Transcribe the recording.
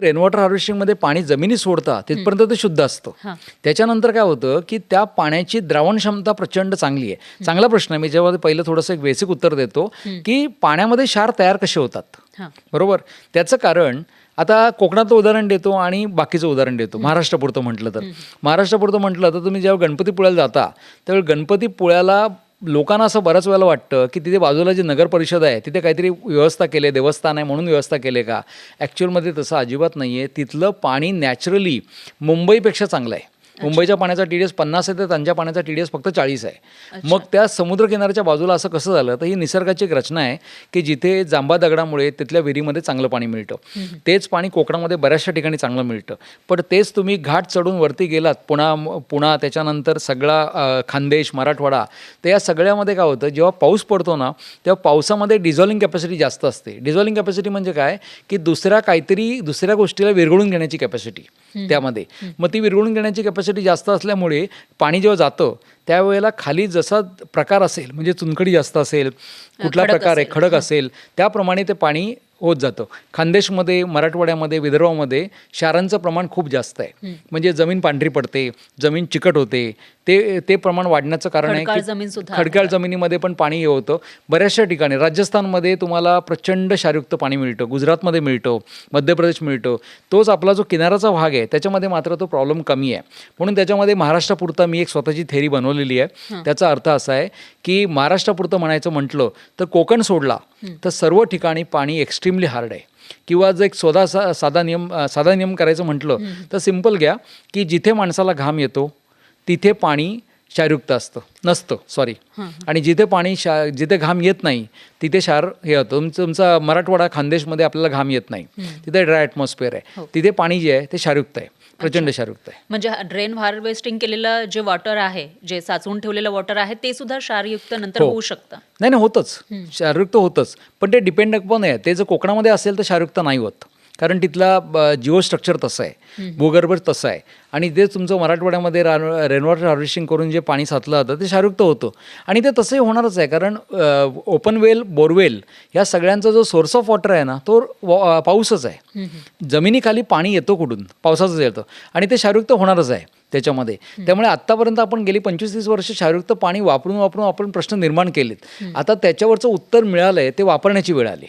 Rain water हार्वेस्टिंगमध्ये पाणी जमिनीत सोडता तिथपर्यंत ते शुद्ध असतं. हां. त्याच्यानंतर काय होतं की त्या पाण्याची द्रावण क्षमता प्रचंड चांगली आहे. चांगला प्रश्न आहे. मी जेव्हा पहिलं थोडंसं एक बेसिक उत्तर देतो की पाण्यामध्ये क्षार तयार कसे होतात. हां. बरोबर. त्याचं कारण आता कोकणातलं उदाहरण देतो आणि बाकीचं उदाहरण देतो. महाराष्ट्रापुरतं म्हटलं तर महाराष्ट्रापुरतं म्हटलं तर तुम्ही जेव्हा गणपतीपुळ्याला जाता त्यावेळी गणपतीपुळ्याला लोकांना असं बऱ्याच वेळेला वाटतं की तिथे बाजूला जी नगर परिषद आहे तिथे काहीतरी व्यवस्था केली, देवस्थान आहे म्हणून व्यवस्था केली का. ॲक्च्युअलमध्ये तसं अजिबात नाही आहे. तिथलं पाणी नॅचरली मुंबईपेक्षा चांगलं आहे. मुंबईच्या पाण्याचा TDS 50 आहे तर त्यांच्या पाण्याचा TDS फक्त 40 आहे. मग त्या समुद्रकिनाऱ्याच्या बाजूला असं कसं झालं तर ही निसर्गाची एक रचना आहे की जिथे जांबा दगडामुळे तिथल्या विहिरीमध्ये चांगलं पाणी मिळतं. तेच पाणी कोकणामध्ये बऱ्याचशा ठिकाणी चांगलं मिळतं. पण तेच तुम्ही घाट चढून वरती गेलात पुणा त्याच्यानंतर सगळा खानदेश, मराठवाडा, तर या सगळ्यामध्ये काय होतं जेव्हा पाऊस पडतो ना तेव्हा पावसामध्ये डिझॉल्विंग कॅपॅसिटी जास्त असते. डिझॉल्विंग कॅपॅसिटी म्हणजे काय की दुसऱ्या गोष्टीला विरघळून घेण्याची कॅपॅसिटी त्यामध्ये. मग ती विरघळून घेण्याची कॅपॅसिटी जास्त असल्यामुळे पाणी जेव्हा जातं त्यावेळेला खाली जसा प्रकार असेल म्हणजे चुनखडी जास्त असेल, कुठला प्रकार आहे, खडक असेल, त्याप्रमाणे ते पाणी होत जातं. खानदेशमध्ये, मराठवाड्यामध्ये, विदर्भामध्ये क्षारांचं प्रमाण खूप जास्त आहे. म्हणजे जमीन पांढरी पडते, जमीन चिकट होते. ते प्रमाण वाढण्याचं कारण आहे की खडकाळ जमिनीमध्ये पण पाणी हे होतं. बऱ्याचशा ठिकाणी राजस्थानमध्ये तुम्हाला प्रचंड क्षारयुक्त पाणी मिळतं, गुजरातमध्ये मिळतं, मध्य प्रदेश मिळतं. तोच आपला जो किनाऱ्याचा भाग आहे त्याच्यामध्ये मात्र तो प्रॉब्लेम कमी आहे. म्हणून त्याच्यामध्ये महाराष्ट्रापुरता मी एक स्वतःची थेरी बनवलेली आहे. त्याचा अर्थ असा आहे की महाराष्ट्रापुरतं म्हणायचं म्हटलं तर कोकण सोडला तर सर्व ठिकाणी पाणी एक्स्ट्रीमली हार्ड आहे. किंवा जर एक साधा नियम करायचं म्हटलं तर सिम्पल घ्या की जिथे माणसाला घाम येतो तिथे पाणी क्षारयुक्त नसतं. आणि जिथे घाम येत नाही तिथे क्षार हे होतं. तुमचा मराठवाडा, खानदेशमध्ये आपल्याला घाम येत नाही, तिथे ड्राय ॲटमॉस्फिअर आहे. तिथे पाणी जे आहे ते क्षारयुक्त आहे, प्रचंड क्षारयुक्त आहे. म्हणजे ड्रेन हार्वेस्टिंग केलेलं जे वॉटर आहे, जे साचवून ठेवलेलं वॉटर आहे ते सुद्धा क्षारयुक्त नंतर होऊ शकतं. नाही होतंच, क्षारयुक्त होतंच. पण ते डिपेंड पण आहे. ते जर कोकणामध्ये असेल तर क्षारयुक्त नाही होत, कारण तिथला जिओस्ट्रक्चर तसं आहे, भूगर्भ तसं आहे. आणि ते तुमचं मराठवाड्यामध्ये रेन वॉटर हार्वेस्टिंग करून जे पाणी साचलं जातं ते क्षारयुक्त होतं. आणि ते तसंही होणारच आहे, कारण ओपन वेल, बोरवेल या सगळ्यांचा जो सोर्स ऑफ वॉटर आहे ना तो पाऊसच आहे. जमिनीखाली पाणी येतो कुठून? पावसाचंच येतं आणि ते क्षारयुक्त होणारच आहे त्याच्यामध्ये. त्यामुळे आत्तापर्यंत आपण गेली 25-30 वर्ष क्षारयुक्त पाणी वापरून आपण प्रश्न निर्माण केलेत. आता त्याच्यावरचं उत्तर मिळालं आहे, ते वापरण्याची वेळ आली.